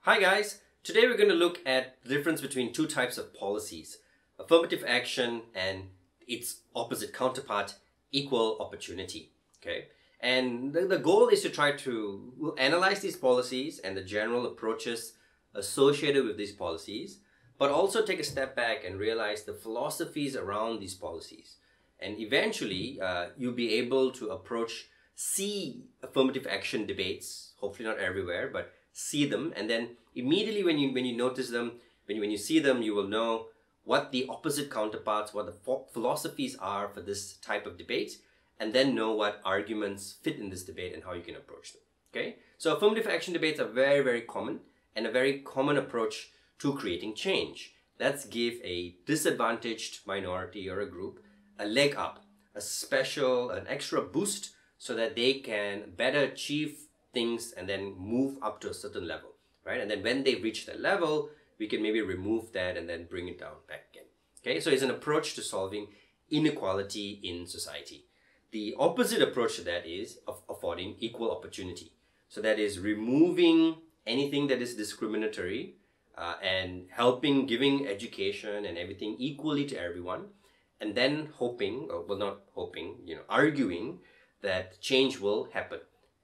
Hi guys, today we're going to look at the difference between two types of policies, affirmative action and its opposite counterpart, equal opportunity. Okay, and the goal is to try to analyze these policies and the general approaches associated with these policies, but also take a step back and realize the philosophies around these policies. And eventually, you'll be able to see affirmative action debates, hopefully not everywhere, but see them, and then immediately when you notice them, when you see them, you will know what the opposite counterparts, what the philosophies are for this type of debate, and then know what arguments fit in this debate and how you can approach them. Okay, so affirmative action debates are very, very common and a very common approach to creating change. Let's give a disadvantaged minority or a group a leg up, an extra boost so that they can better achieve things and then move up to a certain level, right? And then when they reach that level, we can maybe remove that and then bring it down back again. Okay, so it's an approach to solving inequality in society. The opposite approach to that is affording equal opportunity. So that is removing anything that is discriminatory and giving education and everything equally to everyone, and then arguing that change will happen,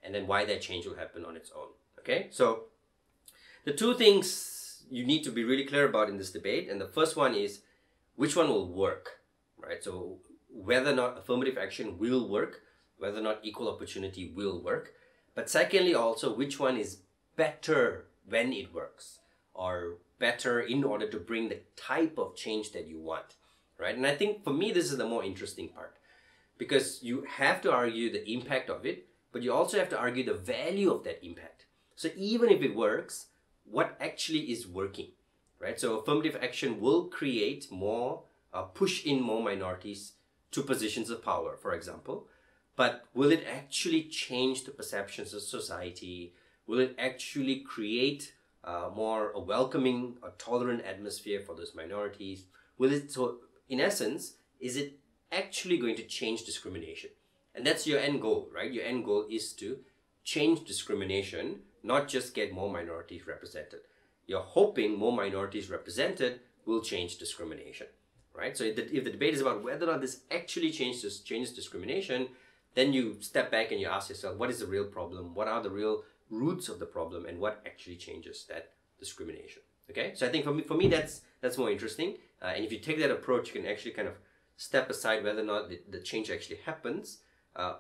and then why that change will happen on its own. Okay, so the two things you need to be really clear about in this debate, and the first one is which one will work, right? So whether or not affirmative action will work, whether or not equal opportunity will work, but secondly also which one is better when it works, or better in order to bring the type of change that you want, right? And I think for me this is the more interesting part, because you have to argue the impact of it, but you also have to argue the value of that impact. So even if it works, what actually is working, right? So affirmative action will create push in more minorities to positions of power, for example. But will it actually change the perceptions of society? Will it actually create a welcoming, a tolerant atmosphere for those minorities? So in essence, is it actually going to change discrimination? And that's your end goal, right? Your end goal is to change discrimination, not just get more minorities represented. You're hoping more minorities represented will change discrimination, right? So if the debate is about whether or not this actually changes discrimination, then you step back and you ask yourself, what is the real problem? What are the real roots of the problem, and what actually changes that discrimination? Okay, so I think for me that's more interesting. And if you take that approach, you can actually kind of step aside whether or not the change actually happens,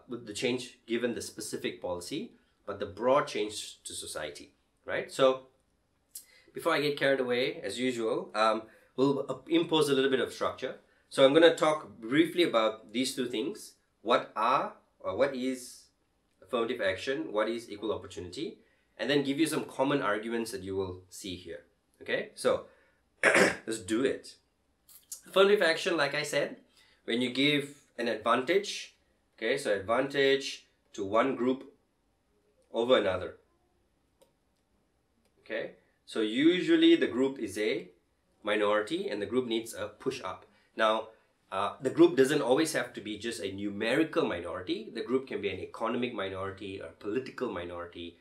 with the change given the specific policy, but the broad change to society, right? So before I get carried away, as usual, we'll impose a little bit of structure. So I'm going to talk briefly about these two things. What is affirmative action? What is equal opportunity? And then give you some common arguments that you will see here. Okay, so let's do it. Affirmative action, like I said, when you give an advantage, okay, so advantage to one group over another. Okay, so usually the group is a minority and the group needs a push up. Now, the group doesn't always have to be just a numerical minority. The group can be an economic minority, or political minority,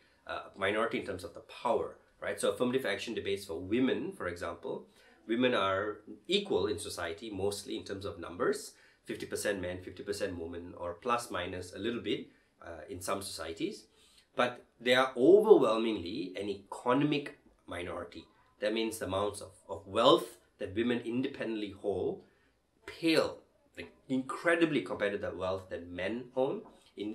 minority in terms of the power, right? So affirmative action debates for women, for example, women are equal in society, mostly in terms of numbers, 50% men, 50% women, or plus minus a little bit in some societies. But they are overwhelmingly an economic minority. That means the amounts of wealth that women independently hold pale, like incredibly compared to the wealth that men own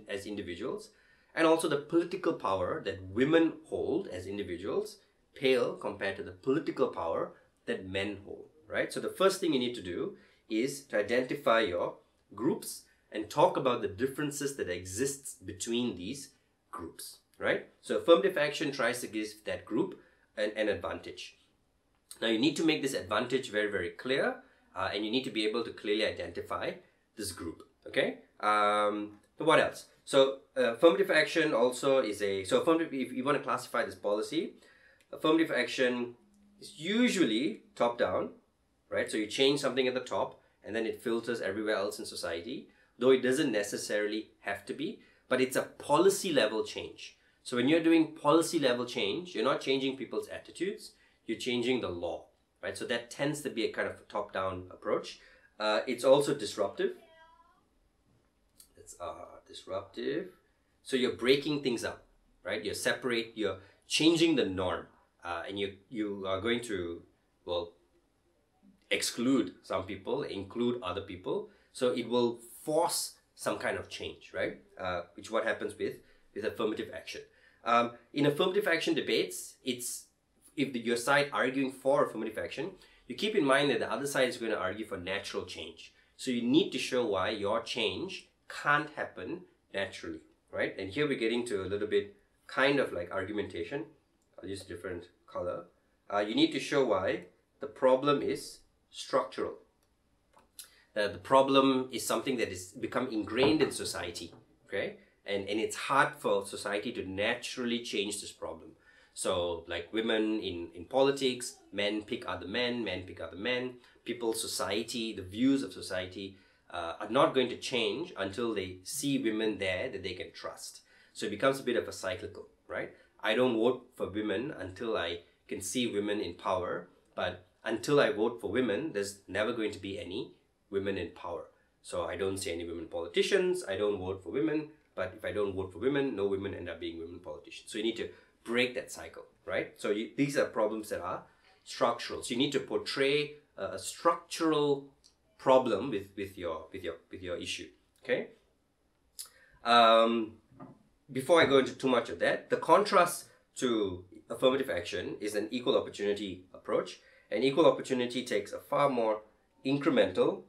as individuals. And also the political power that women hold as individuals pale compared to the political power that men hold, right? So the first thing you need to do is to identify your groups and talk about the differences that exists between these groups, right? So affirmative action tries to give that group an advantage. Now you need to make this advantage very, very clear, and you need to be able to clearly identify this group, okay? What else? So affirmative action also is if you want to classify this policy, affirmative action is usually top down, right? So you change something at the top and then it filters everywhere else in society, though it doesn't necessarily have to be, but it's a policy level change. So when you're doing policy level change, you're not changing people's attitudes, you're changing the law, right? So that tends to be a kind of top-down approach. It's also disruptive. It's disruptive. So you're breaking things up, right? You're changing the norm, and you are going to, well, exclude some people, include other people. So it will force some kind of change, right? Which what happens with affirmative action. In affirmative action debates, it's if your side arguing for affirmative action, you keep in mind that the other side is going to argue for natural change. So you need to show why your change can't happen naturally, right? And here we're getting to a little bit kind of like argumentation. I'll use a different color. You need to show why the problem is structural. The problem is something that is become ingrained in society, okay? And it's hard for society to naturally change this problem. So like women in politics, men pick other men pick other men. People, society, the views of society are not going to change until they see women there that they can trust. So it becomes a bit of a cyclical, right? I don't vote for women until I can see women in power, but until I vote for women, there's never going to be any women in power. So I don't see any women politicians, I don't vote for women, but if I don't vote for women, no women end up being women politicians. So you need to break that cycle, right? So these are problems that are structural. So you need to portray a structural problem with your issue, okay? Before I go into too much of that, the contrast to affirmative action is an equal opportunity approach. And equal opportunity takes a far more incremental,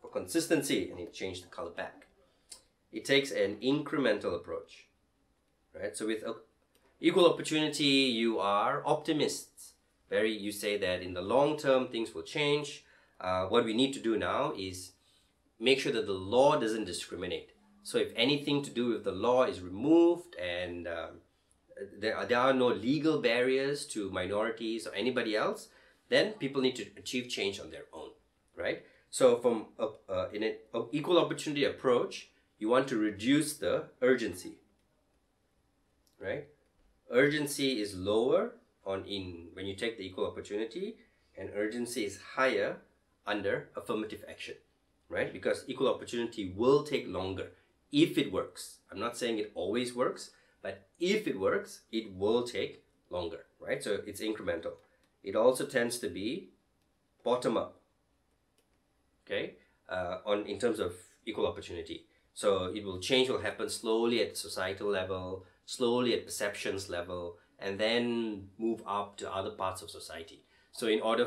for consistency, I need to change the color back. It takes an incremental approach, right? So with equal opportunity, you are optimists. You say that in the long term, things will change. What we need to do now is make sure that the law doesn't discriminate. So if anything to do with the law is removed and there are no legal barriers to minorities or anybody else, then people need to achieve change on their own, right? So from in an equal opportunity approach, you want to reduce the urgency, right? Urgency is lower when you take the equal opportunity, and urgency is higher under affirmative action, right? Because equal opportunity will take longer if it works. I'm not saying it always works, but if it works, it will take longer, right? So it's incremental. It also tends to be bottom up, okay, in terms of equal opportunity. So change will happen slowly at societal level, slowly at perceptions level, and then move up to other parts of society. So in order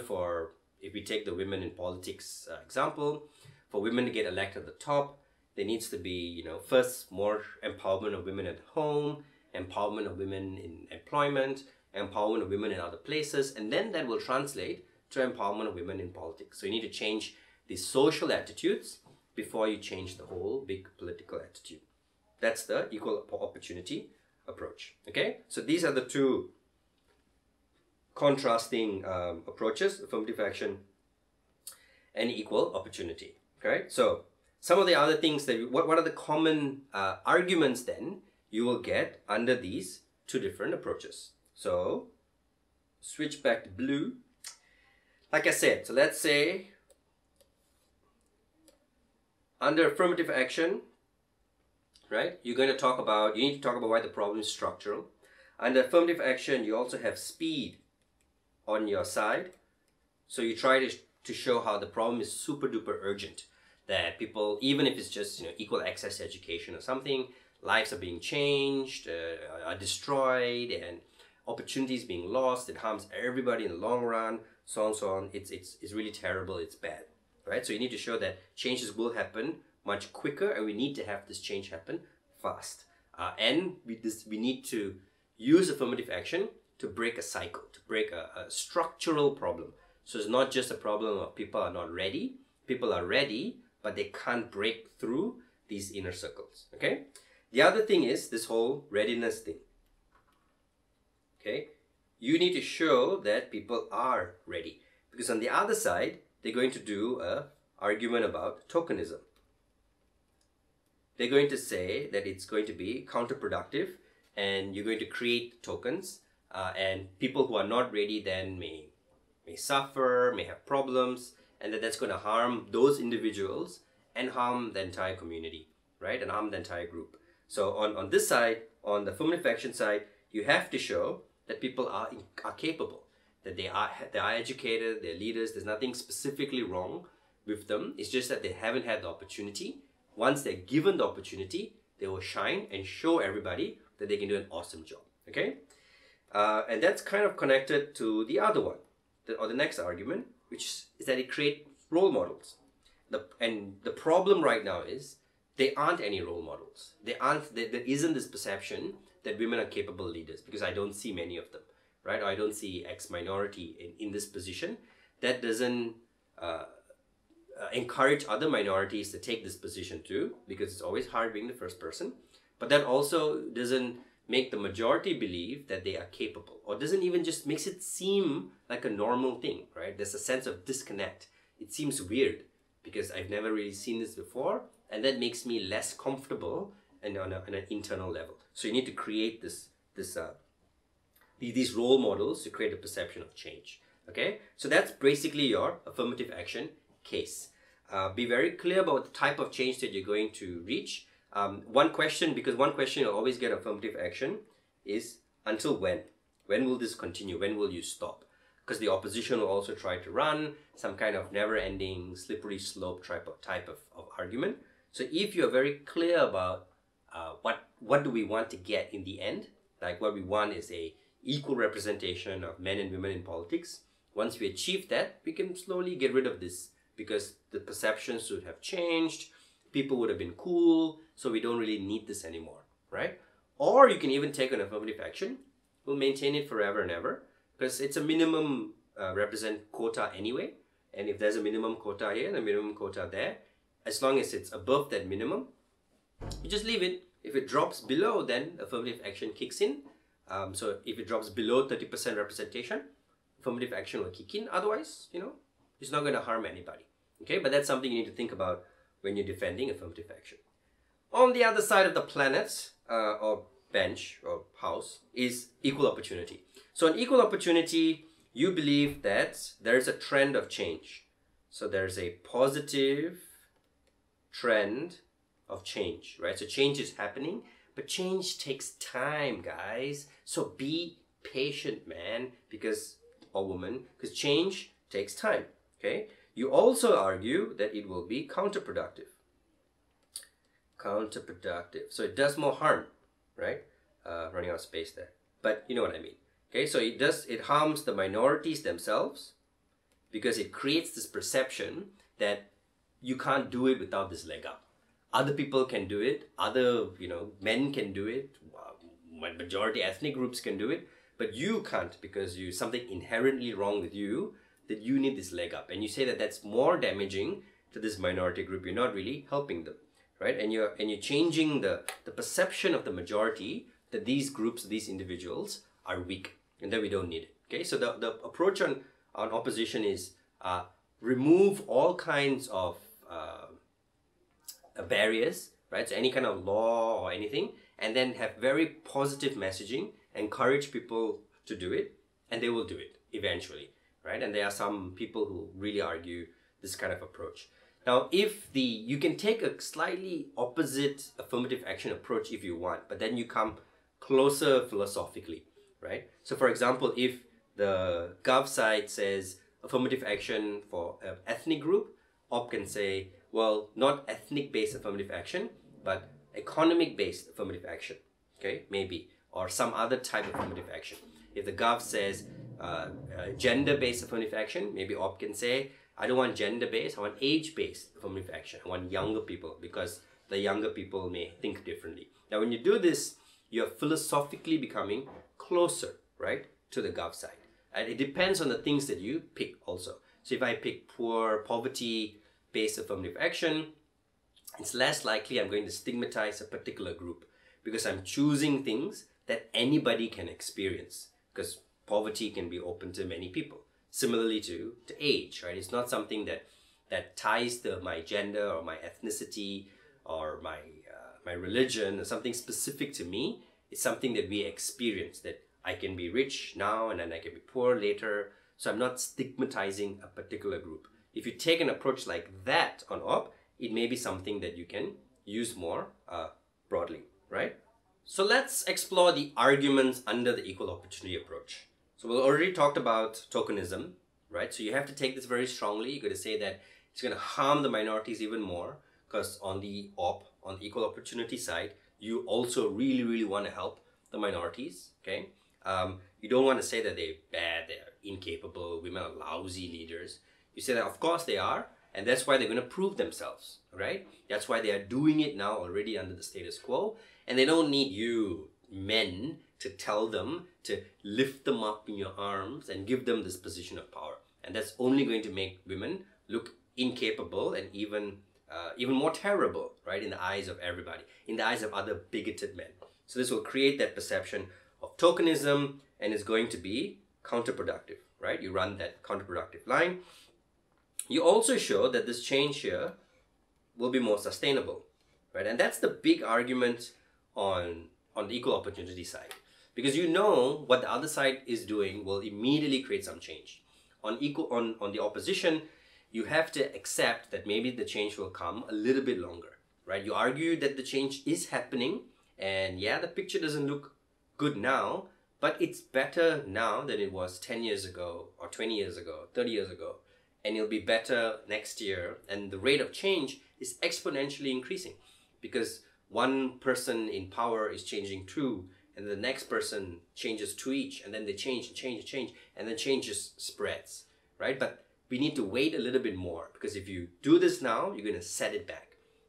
if we take the women in politics example, for women to get elected at the top, there needs to be, first more empowerment of women at home, empowerment of women in employment, empowerment of women in other places, and then that will translate to empowerment of women in politics. So you need to change the social attitudes before you change the whole big political attitude. That's the equal opportunity approach, okay? So these are the two contrasting approaches, affirmative action and equal opportunity, okay? So some of the other things what are the common arguments then you will get under these two different approaches? So switch back to blue. Like I said, so let's say under affirmative action, right, you need to talk about why the problem is structural. Under affirmative action, you also have speed on your side. So you try to show how the problem is super duper urgent. That people, even if it's just equal access to education or something, lives are being changed, are destroyed, and opportunities being lost. It harms everybody in the long run, so on, so on. It's really terrible. It's bad, right? So you need to show that changes will happen much quicker, and we need to have this change happen fast. And we need to use affirmative action to break a cycle, to break a structural problem. So it's not just a problem of people are not ready. People are ready, but they can't break through these inner circles, okay? The other thing is this whole readiness thing, okay? You need to show that people are ready, because on the other side, they're going to do an argument about tokenism. They're going to say that it's going to be counterproductive and you're going to create tokens, and people who are not ready then may suffer, may have problems, and that's going to harm those individuals and harm the entire community, right? And harm the entire group. So on this side, on the affirmative action side, you have to show that people are capable, that they are educated, they're leaders. There's nothing specifically wrong with them. It's just that they haven't had the opportunity. Once they're given the opportunity, they will shine and show everybody that they can do an awesome job. Okay, and that's kind of connected to the other one, or the next argument, which is that it creates role models. And the problem right now is there aren't any role models. There isn't this perception that women are capable leaders, because I don't see many of them, right? Or I don't see X minority in this position. That doesn't encourage other minorities to take this position too, because it's always hard being the first person. But that also doesn't make the majority believe that they are capable, or doesn't even just makes it seem like a normal thing, right? There's a sense of disconnect. It seems weird because I've never really seen this before, and that makes me less comfortable and on an internal level. So you need to create these role models to create a perception of change. Okay, so that's basically your affirmative action case. Be very clear about the type of change that you're going to reach. One question you'll always get affirmative action is, until when? When will this continue? When will you stop? Because the opposition will also try to run some kind of never-ending, slippery slope type of argument. So if you're very clear about what do we want to get in the end, like what we want is a equal representation of men and women in politics. Once we achieve that, we can slowly get rid of this, because the perceptions would have changed, people would have been cool, so we don't really need this anymore, right? Or you can even take an affirmative action. We'll maintain it forever and ever, because it's a minimum represent quota anyway. And if there's a minimum quota here and a minimum quota there, as long as it's above that minimum, you just leave it. If it drops below, then affirmative action kicks in. So if it drops below 30% representation, affirmative action will kick in. Otherwise, it's not going to harm anybody. Okay, but that's something you need to think about when you're defending affirmative action. On the other side of the planet, or bench or house, is equal opportunity. So in equal opportunity, you believe that there's a trend of change. So there's a positive trend of change, right? So change is happening, but change takes time, guys. So be patient, man, or woman, because change takes time, okay? You also argue that it will be counterproductive. So it does more harm, right? Running out of space there. But you know what I mean. Okay, so it harms the minorities themselves, because it creates this perception that you can't do it without this leg up. Other people can do it, other men can do it, majority ethnic groups can do it, but you can't, because something inherently wrong with you, that you need this leg up. And you say that that's more damaging to this minority group. You're not really helping them, right? And you're changing the perception of the majority that these groups, these individuals are weak, and that we don't need it. Okay, so the approach on opposition is remove all kinds of barriers, right? So any kind of law or anything, and then have very positive messaging, encourage people to do it, and they will do it eventually, right? And there are some people who really argue this kind of approach. Now, you can take a slightly opposite affirmative action approach if you want, but then you come closer philosophically, right? So for example, if the Gov side says affirmative action for an ethnic group, Op can say, well, not ethnic-based affirmative action, but economic-based affirmative action, okay, maybe, or some other type of affirmative action. If the Gov says gender-based affirmative action, maybe Op can say, I don't want gender-based, I want age-based affirmative action. I want younger people, because the younger people may think differently. Now, when you do this, you're philosophically becoming closer, right, to the Gov side. And it depends on the things that you pick also. So if I pick poverty-based affirmative action, it's less likely I'm going to stigmatize a particular group, because I'm choosing things that anybody can experience, because poverty can be open to many people. Similarly to age, right? It's not something that ties to my gender or my ethnicity or my religion or something specific to me. It's something that we experience, that I can be rich now and then I can be poor later. So I'm not stigmatizing a particular group. If you take an approach like that on op, it may be something that you can use more broadly, right? So let's explore the arguments under the equal opportunity approach. So we already talked about tokenism, right? So you have to take this very strongly. You're going to say that it's going to harm the minorities even more, because on the equal opportunity side, you also really want to help the minorities, okay? You don't want to say that they're bad, they're incapable, women are lousy leaders. You say that of course they are, and that's why they're going to prove themselves, right? That's why they are doing it now already under the status quo, and they don't need you men to tell them to lift them up in your arms and give them this position of power. And that's only going to make women look incapable and even more terrible, right, in the eyes of everybody, in the eyes of other bigoted men. So this will create that perception of tokenism, and is going to be counterproductive, right? You run that counterproductive line. You also show that this change here will be more sustainable, right? And that's the big argument on the equal opportunity side, because you know what the other side is doing will immediately create some change. On the opposition, you have to accept that maybe the change will come a little bit longer, right? You argue that the change is happening, and yeah, the picture doesn't look good now, but it's better now than it was 10 years ago or 20 years ago, 30 years ago, and it'll be better next year. And the rate of change is exponentially increasing, because one person in power is changing two, and the next person changes two each, and then they change, and then change just spreads, right? But we need to wait a little bit more, because if you do this now, you're going to set it back,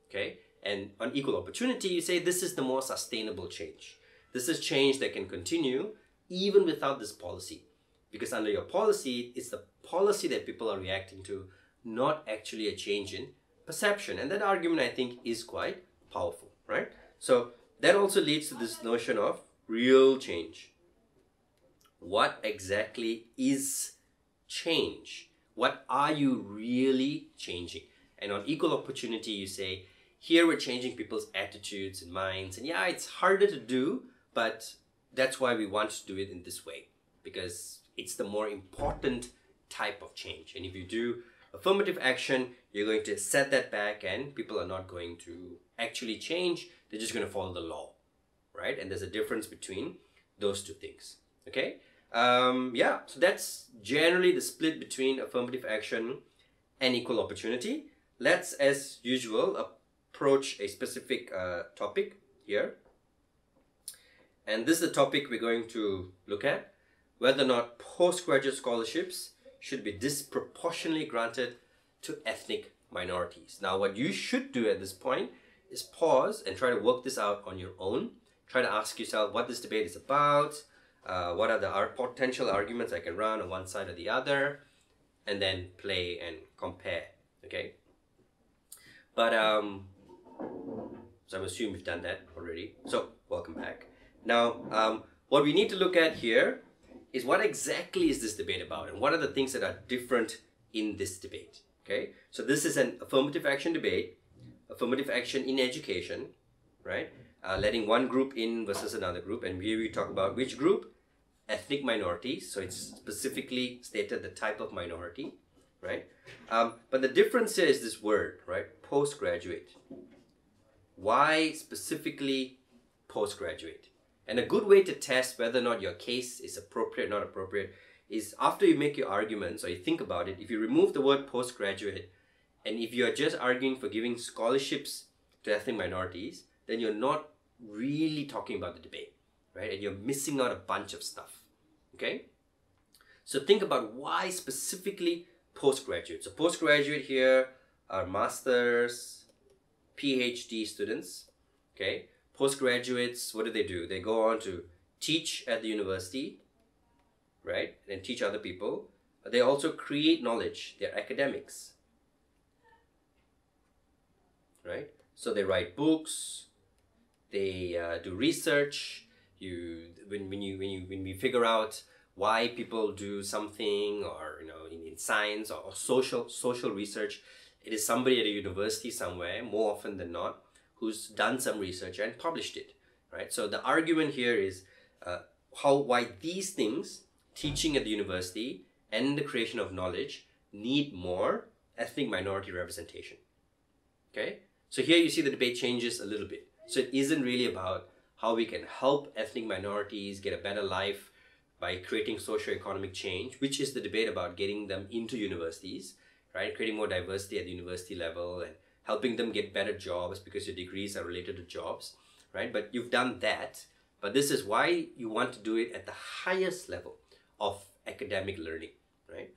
okay? And on equal opportunity, you say this is the more sustainable change. This is change that can continue even without this policy, because under your policy, it's the policy that people are reacting to, not actually a change in perception. And that argument, I think, is quite powerful, right? So that also leads to this notion of real change. What exactly is change? What are you really changing? And on equal opportunity, you say, here we're changing people's attitudes and minds. And yeah, it's harder to do, but that's why we want to do it in this way, because it's the more important type of change. And if you do affirmative action, you're going to set that back, and people are not going to actually change. They're just going to follow the law, right? And there's a difference between those two things, okay? Yeah, so that's generally the split between affirmative action and equal opportunity. Let's, as usual, approach a specific topic here. And this is the topic we're going to look at: whether or not postgraduate scholarships should be disproportionately granted to ethnic minorities. Now, what you should do at this point is pause and try to work this out on your own. Try to ask yourself what this debate is about, what are the potential arguments I can run on one side or the other, and then play and compare, okay? But, so I'm assuming you've done that already. So, welcome back. Now, what we need to look at here is what exactly is this debate about, and what are the things that are different in this debate, okay? So this is an affirmative action debate, affirmative action in education, right? Letting one group in versus another group, and here we talk about which group? Ethnic minorities, so it's specifically stated the type of minority, right? But the difference here is this word, right? Postgraduate. Why specifically postgraduate? And a good way to test whether or not your case is appropriate or not appropriate is after you make your arguments or you think about it, if you remove the word postgraduate, and if you're just arguing for giving scholarships to ethnic minorities, then you're not really talking about the debate, right? And you're missing out a bunch of stuff, okay? So think about why specifically postgraduate. So postgraduate here are masters, PhD students, okay? Postgraduates, what do? They go on to teach at the university, right? And teach other people. But they also create knowledge. They're academics, right? So they write books, they do research. When we figure out why people do something, or in science or social research, it is somebody at a university somewhere, more often than not, who's done some research and published it, right? So the argument here is why these things, teaching at the university and the creation of knowledge, need more ethnic minority representation. Okay, so here you see the debate changes a little bit. So it isn't really about how we can help ethnic minorities get a better life by creating socio-economic change, which is the debate about getting them into universities, right? Creating more diversity at the university level and helping them get better jobs because your degrees are related to jobs, right? But you've done that, but this is why you want to do it at the highest level of academic learning, right?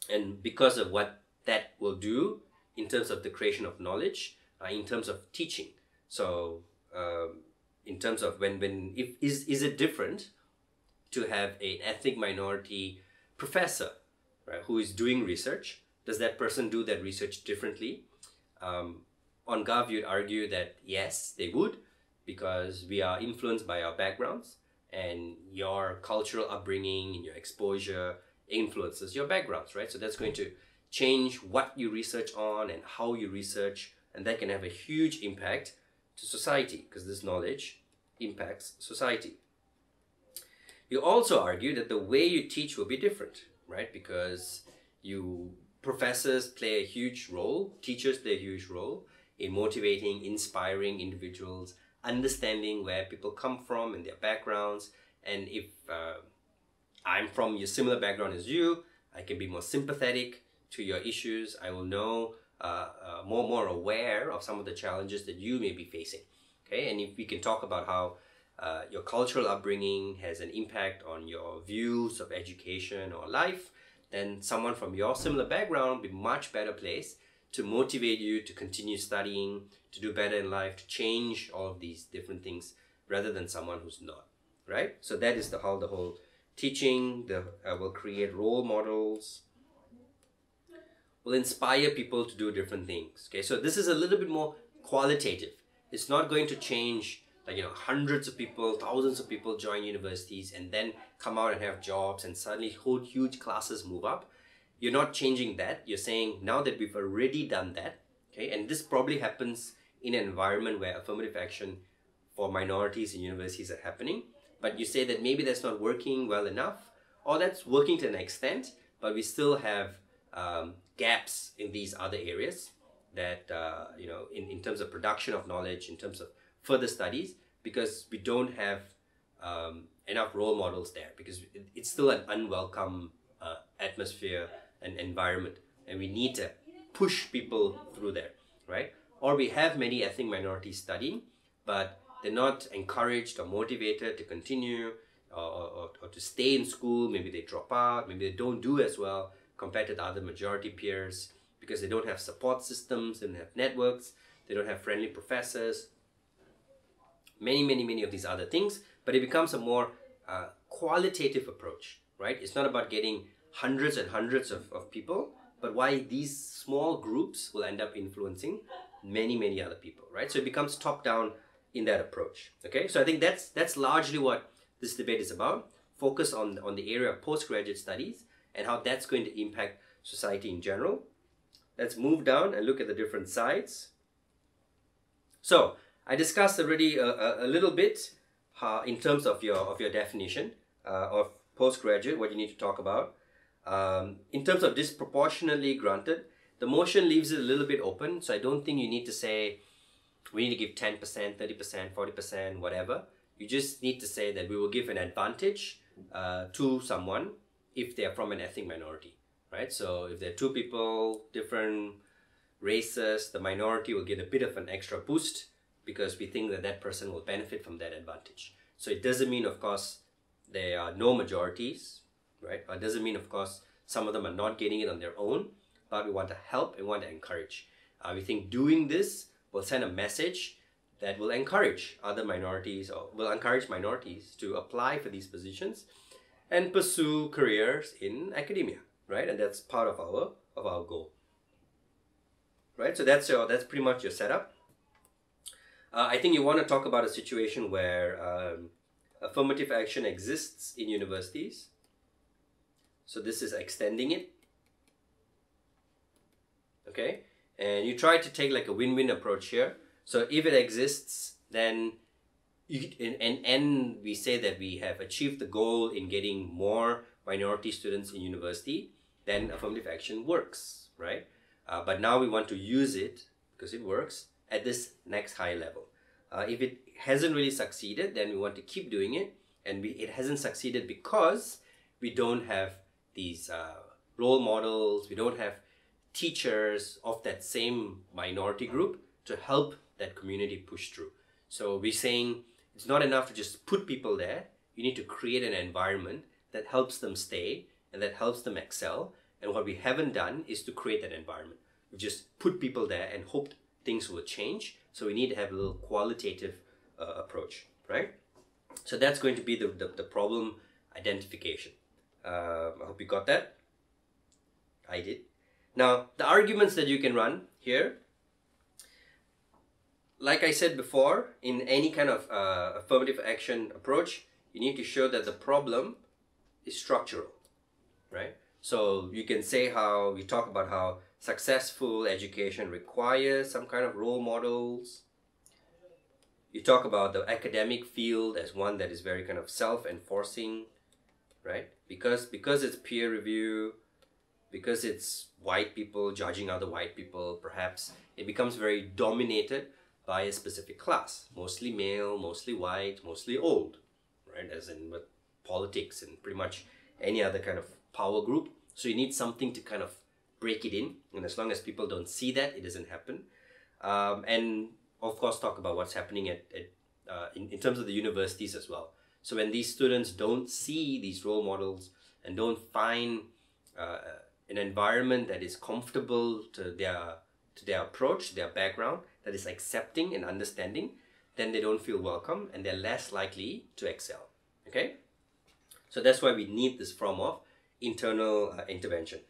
And because of what that will do in terms of the creation of knowledge, in terms of teaching. So in terms of is it different to have an ethnic minority professor, right, who is doing research? Does that person do that research differently? On Gov, you'd argue that yes, they would, because we are influenced by our backgrounds, and your cultural upbringing and your exposure influences your backgrounds, right? So that's going to change what you research on and how you research, and that can have a huge impact to society because this knowledge impacts society. You also argue that the way you teach will be different, right? Because professors play a huge role, teachers play a huge role in motivating, inspiring individuals, understanding where people come from and their backgrounds. And if I'm from a similar background as you, I can be more sympathetic to your issues. I will know more aware of some of the challenges that you may be facing. Okay, and if we can talk about how your cultural upbringing has an impact on your views of education or life, then someone from your similar background will be much better placed to motivate you to continue studying, to do better in life, to change all of these different things, rather than someone who's not, right? So that is how the whole teaching will create role models, will inspire people to do different things. Okay, so this is a little bit more qualitative. It's not going to change, like, hundreds of people, thousands of people join universities and then come out and have jobs and suddenly whole huge classes move up. You're not changing that. You're saying now that we've already done that, okay, and this probably happens in an environment where affirmative action for minorities in universities are happening, but you say that maybe that's not working well enough, or that's working to an extent, but we still have gaps in these other areas that, in terms of production of knowledge, in terms of further studies, because we don't have enough role models there, because it's still an unwelcome atmosphere and environment, and we need to push people through there, right? Or we have many ethnic minorities studying, but they're not encouraged or motivated to continue or to stay in school. Maybe they drop out, maybe they don't do as well compared to the other majority peers because they don't have support systems, they don't have networks, they don't have friendly professors, many of these other things. But it becomes a more qualitative approach, right? It's not about getting hundreds and hundreds of people, but why these small groups will end up influencing many other people, right? So it becomes top down in that approach. Okay, so I think that's largely what this debate is about. Focus on the area of postgraduate studies and how that's going to impact society in general. Let's move down and look at the different sides. So I discussed already a little bit in terms of your definition of postgraduate, what you need to talk about. In terms of disproportionately granted, the motion leaves it a little bit open, so I don't think you need to say we need to give 10%, 30%, 40%, whatever. You just need to say that we will give an advantage to someone if they are from an ethnic minority, right? So if there are two people, different races, the minority will get a bit of an extra boost because we think that that person will benefit from that advantage. So it doesn't mean, of course, there are no majorities, right? It doesn't mean, of course, some of them are not getting it on their own, but we want to help and want to encourage. We think doing this will send a message that will encourage other minorities, or will encourage minorities to apply for these positions and pursue careers in academia, right? And that's part of our goal, right? So that's pretty much your setup. I think you want to talk about a situation where affirmative action exists in universities. So this is extending it, okay? And you try to take like a win-win approach here. So if it exists, then and we say that we have achieved the goal in getting more minority students in university, then affirmative action works, right? But now we want to use it, because it works, at this next high level. If it hasn't really succeeded, then we want to keep doing it, and it hasn't succeeded because we don't have these role models, we don't have teachers of that same minority group to help that community push through. So we're saying it's not enough to just put people there. You need to create an environment that helps them stay and that helps them excel. And what we haven't done is to create that environment. We just put people there and hoped things will change. So we need to have a little qualitative approach, right? So that's going to be the problem identification. I hope you got that. I did. Now, the arguments that you can run here, like I said before, in any kind of affirmative action approach, you need to show that the problem is structural, right? So you can say how, you talk about how successful education requires some kind of role models. You talk about the academic field as one that is very kind of self-enforcing, right? Because it's peer review, because it's white people judging other white people, perhaps it becomes very dominated by a specific class, mostly male, mostly white, mostly old, right? As in with politics and pretty much any other kind of power group. So you need something to kind of break it in, and as long as people don't see that, it doesn't happen. And of course, talk about what's happening in terms of the universities as well. So when these students don't see these role models and don't find an environment that is comfortable to their approach, their background, that is accepting and understanding, then they don't feel welcome and they're less likely to excel. Okay? So that's why we need this form of internal intervention.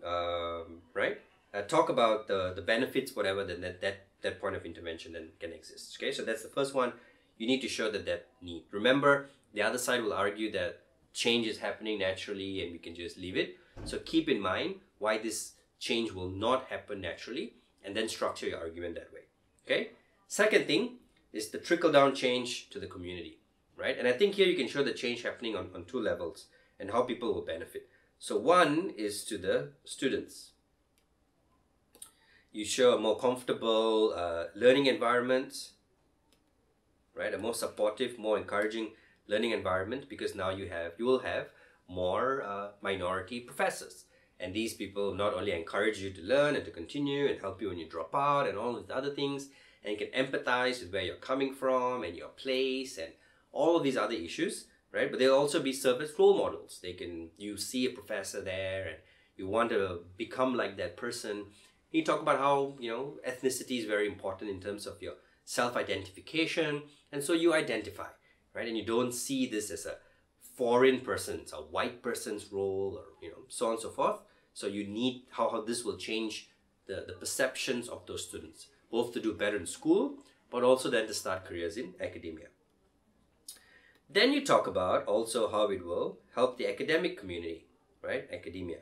Right? Talk about the benefits, whatever, then that point of intervention then can exist. Okay? So that's the first one. You need to show that need. Remember, the other side will argue that change is happening naturally and we can just leave it. So keep in mind why this change will not happen naturally, and then structure your argument that way. Okay? Second thing is the trickle-down change to the community, right? And I think here you can show the change happening on two levels and how people will benefit. So one is to the students. You show a more comfortable learning environment, right? A more supportive, more encouraging learning environment, because now you will have more minority professors. And these people not only encourage you to learn and to continue and help you when you drop out and all of the other things, and can empathize with where you're coming from and your place and all of these other issues, right? But they'll also be served as role models. You see a professor there and you want to become like that person. You talk about how, ethnicity is very important in terms of your self-identification, and so you identify, right? And you don't see this as a foreign person's, a white person's role, or so on and so forth. So you need how this will change the perceptions of those students, both to do better in school, but also then to start careers in academia. Then you talk about also how it will help the academic community, right? Academia.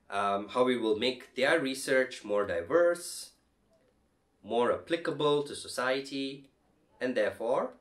How it will make their research more diverse, more applicable to society, and therefore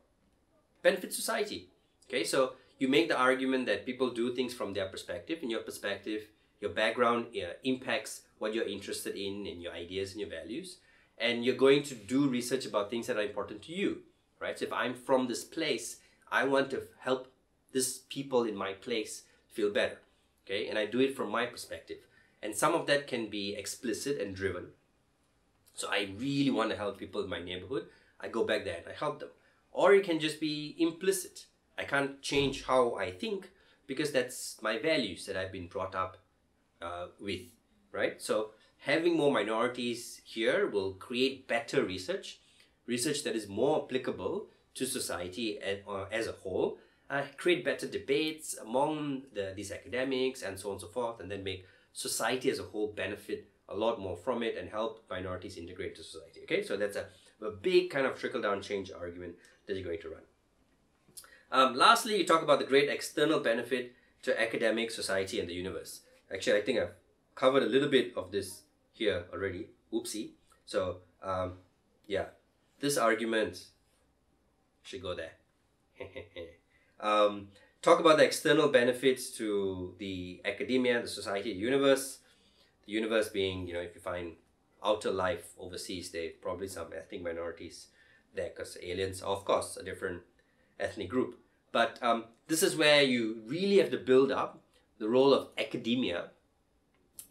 benefit society. Okay, so you make the argument that people do things from their perspective. In your perspective, your background impacts what you're interested in and your ideas and your values. And you're going to do research about things that are important to you, right? So if I'm from this place, I want to help these people in my place feel better, okay? And I do it from my perspective. And some of that can be explicit and driven. So I really want to help people in my neighborhood. I go back there and I help them. Or it can just be implicit. I can't change how I think because that's my values that I've been brought up with, right? So having more minorities here will create better research that is more applicable to society as a whole, create better debates among these academics and so on and so forth, and then make society as a whole benefit a lot more from it and help minorities integrate to society. Okay, so that's a big kind of trickle-down change argument that you're going to run. Lastly, you talk about the great external benefit to academic, society, and the universe. Actually, I think I've covered a little bit of this here already. Oopsie. So, yeah, this argument should go there. Talk about the external benefits to the academia, the society, the universe. The universe being, if you find outer life overseas, there are probably some ethnic minorities there, because aliens are, of course, a different ethnic group. But this is where you really have to build up the role of academia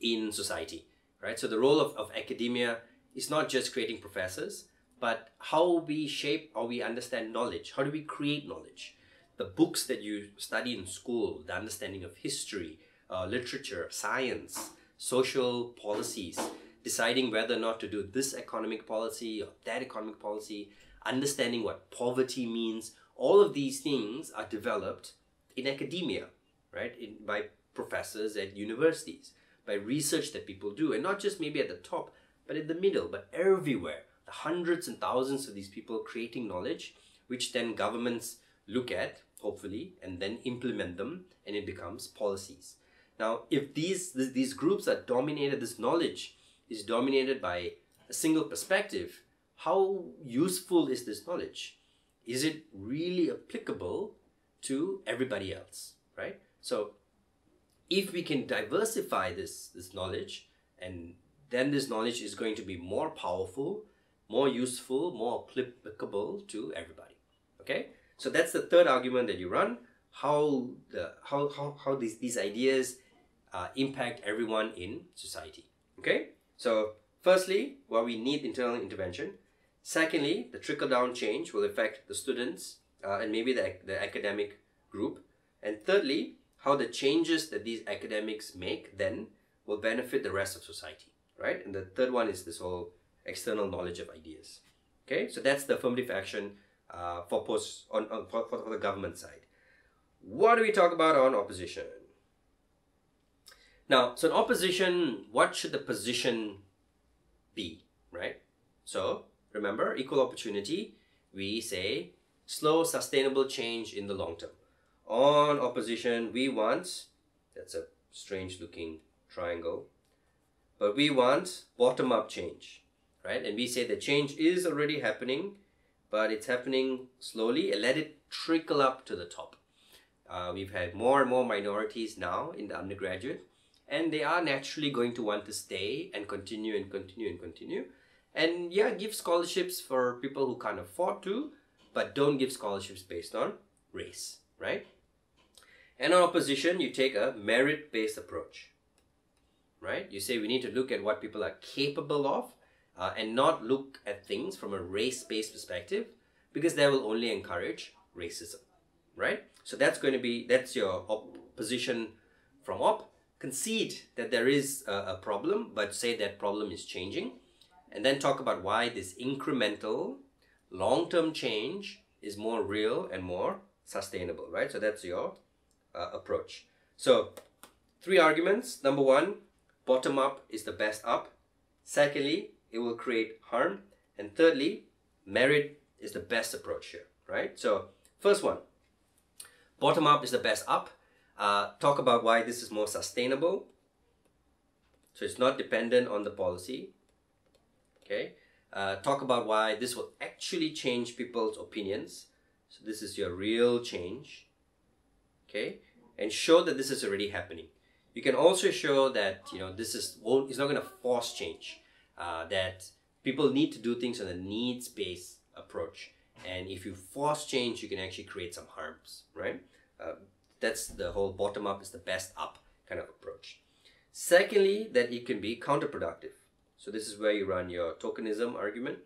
in society, right? So the role of academia is not just creating professors, but how we shape or we understand knowledge. How do we create knowledge? The books that you study in school, the understanding of history, literature, science, social policies, deciding whether or not to do this economic policy or that economic policy, understanding what poverty means. All of these things are developed in academia, right? By professors at universities, by research that people do, and not just maybe at the top, but in the middle, but everywhere. The hundreds and thousands of these people creating knowledge, which then governments look at, hopefully, and then implement them, and it becomes policies. Now, if these groups are dominated, this knowledge is dominated by a single perspective, how useful is this knowledge? Is it really applicable to everybody else, right? So if we can diversify this knowledge, and then this knowledge is going to be more powerful, more useful, more applicable to everybody. Okay, so that's the third argument that you run. How these ideas impact everyone in society. Okay, so firstly, we need internal intervention. Secondly, the trickle-down change will affect the students and maybe the academic group. And thirdly, how the changes that these academics make then will benefit the rest of society, right? And the third one is this whole external knowledge of ideas. Okay, so that's the affirmative action for the government side. What do we talk about on opposition? Now, so in opposition, what should the position be, right? So remember, equal opportunity, we say slow, sustainable change in the long term. On opposition, we want, that's a strange looking triangle, but we want bottom-up change, right? And we say the change is already happening, but it's happening slowly, and let it trickle up to the top. We've had more and more minorities now in the undergraduate, and they are naturally going to want to stay and continue and continue and continue. And yeah, give scholarships for people who can't afford to, but don't give scholarships based on race, right? And on opposition, you take a merit-based approach, right? You say we need to look at what people are capable of and not look at things from a race-based perspective, because that will only encourage racism, right? So that's your position from op. Concede that there is a problem, but say that problem is changing. And then talk about why this incremental, long-term change is more real and more sustainable, right? So that's your approach. So 3 arguments. Number 1, bottom-up is the best up. Secondly, it will create harm. And thirdly, merit is the best approach here, right? So first one, bottom-up is the best up. Talk about why this is more sustainable. So it's not dependent on the policy. Okay, talk about why this will actually change people's opinions. So this is your real change. Okay, and show that this is already happening. You can also show that it's not going to force change. That people need to do things on a needs-based approach, and if you force change, you can actually create some harms. Right? That's the whole bottom-up is the best up kind of approach. Secondly, that it can be counterproductive. So this is where you run your tokenism argument,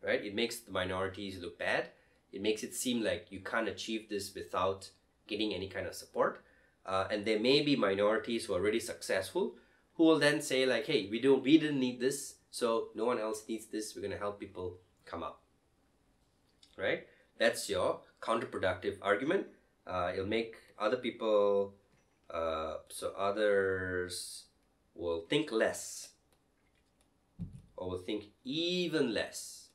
right? It makes the minorities look bad. It makes it seem like you can't achieve this without getting any kind of support. And there may be minorities who are already successful who will then say like, hey, we didn't need this, so no one else needs this. We're going to help people come up, right? That's your counterproductive argument. It'll make other people, so others will think less, or will think even less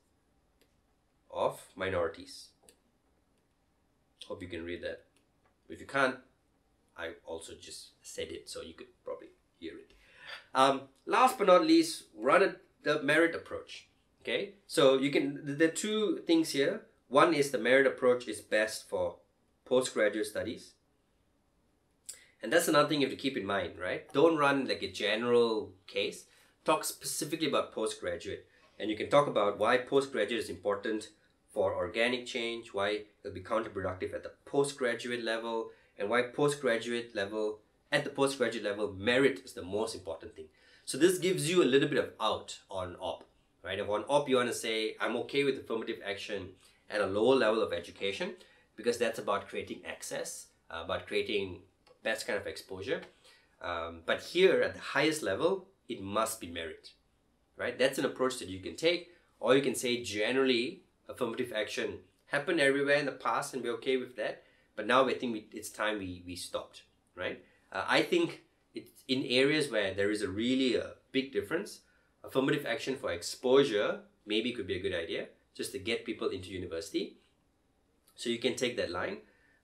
of minorities. Hope you can read that. If you can't, I also just said it so you could probably hear it. Last but not least, run the merit approach. Okay, so you can, the 2 things here. One is the merit approach is best for postgraduate studies. And that's another thing you have to keep in mind, right? Don't run like a general case. Talk specifically about postgraduate. And you can talk about why postgraduate is important for organic change, why it'll be counterproductive at the postgraduate level, and why at the postgraduate level, merit is the most important thing. So this gives you a little bit of out on op, right? If on op you want to say, I'm okay with affirmative action at a lower level of education, because that's about creating access, about creating best kind of exposure. But here at the highest level, it must be merit, right? That's an approach that you can take, or you can say generally affirmative action happened everywhere in the past and we're okay with that, but now I think it's time we stopped, right? I think it's in areas where there is a big difference. Affirmative action for exposure maybe could be a good idea, just to get people into university. So you can take that line,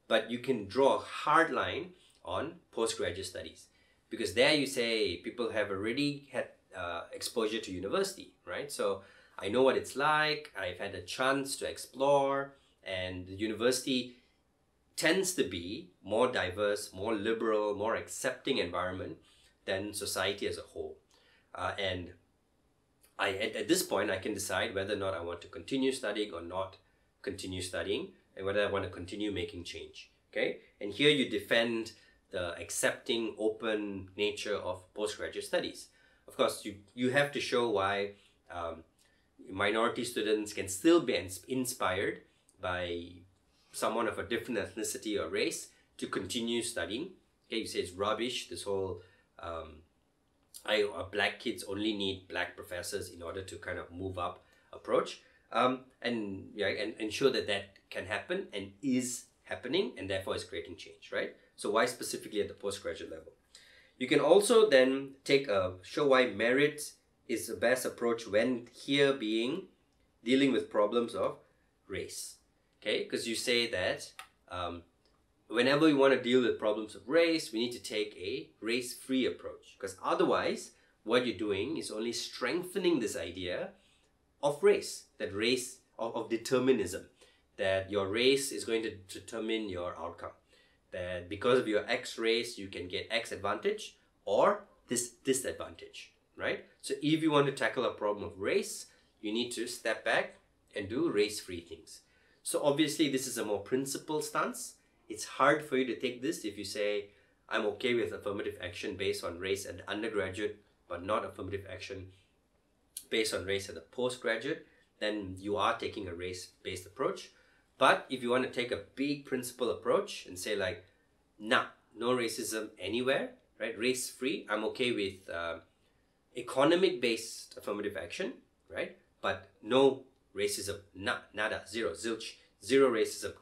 but you can draw a hard line on postgraduate studies, because there you say people have already had exposure to university, right? So I know what it's like, I've had a chance to explore, and the university tends to be more diverse, more liberal, more accepting environment than society as a whole. And at this point, I can decide whether or not I want to continue studying or not continue studying, and whether I want to continue making change, okay? And here you defend the accepting, open nature of postgraduate studies. Of course, you have to show why minority students can still be inspired by someone of a different ethnicity or race to continue studying. Okay, you say it's rubbish, this whole black kids only need black professors in order to kind of move up approach. And ensure that can happen and is happening, and therefore is creating change, right? So why specifically at the postgraduate level? You can also then show why merit is the best approach when here being dealing with problems of race. Okay, because you say that whenever we want to deal with problems of race, we need to take a race-free approach, because otherwise what you're doing is only strengthening this idea of race, that race of determinism, that your race is going to determine your outcome, that because of your X race you can get X advantage or this disadvantage, right? So if you want to tackle a problem of race, you need to step back and do race-free things. So obviously this is a more principled stance. It's hard for you to take this if you say, I'm okay with affirmative action based on race at the undergraduate, but not affirmative action based on race at the postgraduate. Then you are taking a race-based approach. But if you want to take a big principle approach and say like, nah, no racism anywhere, right? Race-free, I'm okay with economic-based affirmative action, right? But no racism, nada, zero, zilch, zero racism,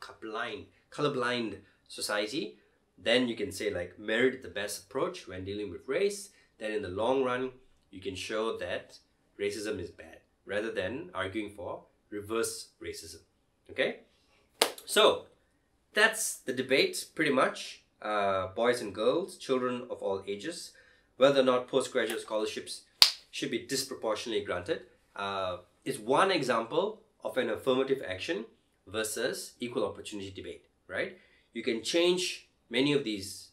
colorblind society. Then you can say like merit is the best approach when dealing with race. Then in the long run, you can show that racism is bad, rather than arguing for reverse racism, okay? So that's the debate pretty much, boys and girls, children of all ages, whether or not postgraduate scholarships should be disproportionately granted. Is one example of an affirmative action versus equal opportunity debate, right? You can change many of these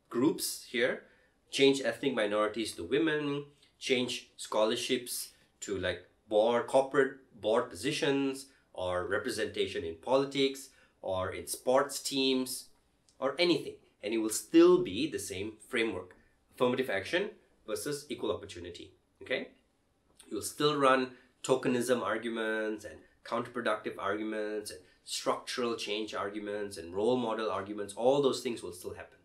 groups here, change ethnic minorities to women, change scholarships to like corporate board positions, or representation in politics, or in sports teams, or anything, and it will still be the same framework: affirmative action versus equal opportunity. Okay, you will still run tokenism arguments and counterproductive arguments and structural change arguments and role model arguments. All those things will still happen.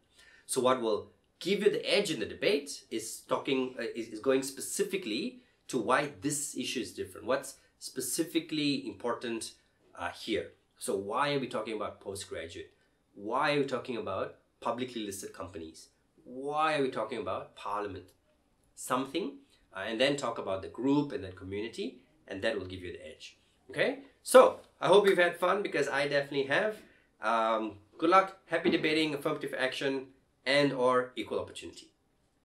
So what will give you the edge in the debate is going specifically to why this issue is different. What's specifically important here? So why are we talking about postgraduate? Why are we talking about publicly listed companies? Why are we talking about parliament? Something, and then talk about the group and then community, and that will give you the edge. Okay, so I hope you've had fun, because I definitely have. Good luck, happy debating affirmative action and or equal opportunity.